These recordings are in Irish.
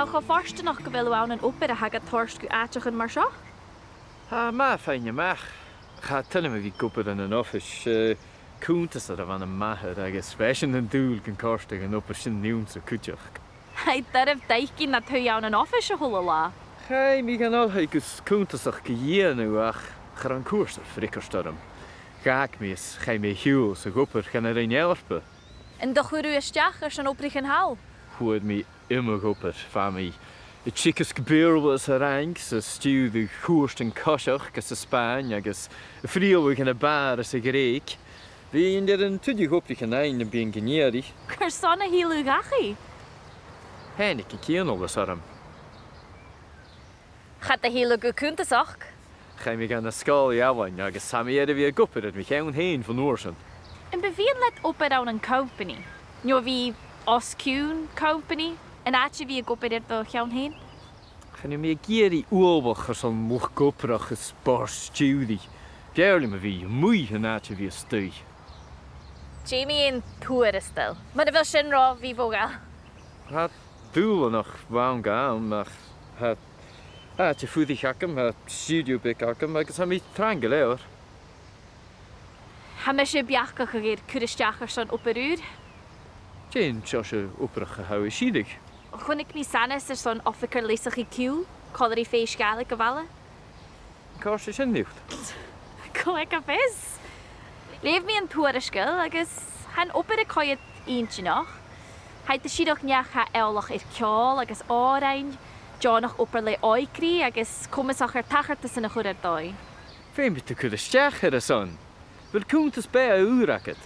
How go Phàirce nach go bhfuil an opera hagad tòrr áiteach mar seo? Ma fine meach. Ga tell me wie goper in an office. Cúntas ar a bhana maithir agus fesin an dúil gan cóirteach an opar sin niún sa cúteach. Hai daribh daicín na tú an office a thula lá. Chai mi gan altha gus cúntasach go dhéanú ach chur an cuasar frickarstorm. Gaag mis chai mé hiúil sa goper gan ar ein elfe. En do chuú isteach ar an obrich an hall. Huad mi immer goper fa mi. Het chicas gebeurbas a rang, sa stew de chuast an cosach gus sa Spáin agus friolwig in a bar as a Greek. Wie in der an tudí hoplich an ein bíon gnéiri. Gur sanna hílú gachi. Hennig ik céanol as arm. Chat a hílú go cúntasach. Chai mi gan a scail iawain agus sami er vi a goper at mi chewn heen van oorsen. En beviad let op ar an company. Nio vi oscún company. En aatje wie ik op er do gaan heen? Gan mi géri oorwach as an moch goperach as bar stewdi. Geirli me vi moei an aatje wie stui. Jamie in toeristel. Maar er wil sin ra wie voga. Het doel nog waan gaan, maar het aatje voedig hakken, het studio bik hakken, maar ik heb mi trangel hoor. Ha me se biachka gegeer kuristeachers an op uur? Jane Joshua oprach gehou is siedig. Gewoon ik niet sannes er zo'n officer leesig kiel, colorie SpeakGaelic gevallen. Kars is in niet. Kom ik op is. Leef me in toeriskil, agus han op de kooi het eentje nog. Hij de schiedog niet ha elach càil agus árain, John nog op le oikri, agus komen zag er tacher tussen de goede doi. Veen met de kudde stech er son. Wil komt es bij a uuraket.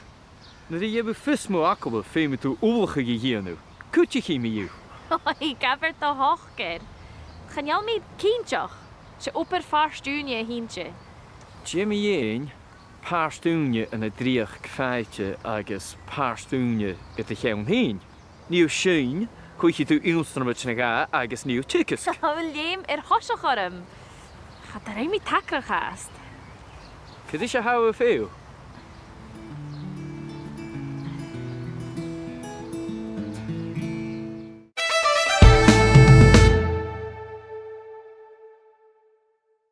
Na die hebben vis smaoineachadh veen met de oorlge hier nu. Kutje geen meer. Ik heb er te hoog keer. Gaan jij met kindjach? Ze op er Phàirce hintje. Jimmy een, Phàirce en het drieach feitje agus Phàirce get de gewn heen. Nieuw schein, koet je toe instrument ga agus nieuw chickens. William er hosje garm. Gaat er een met takker gaast. Kut is je houden veel.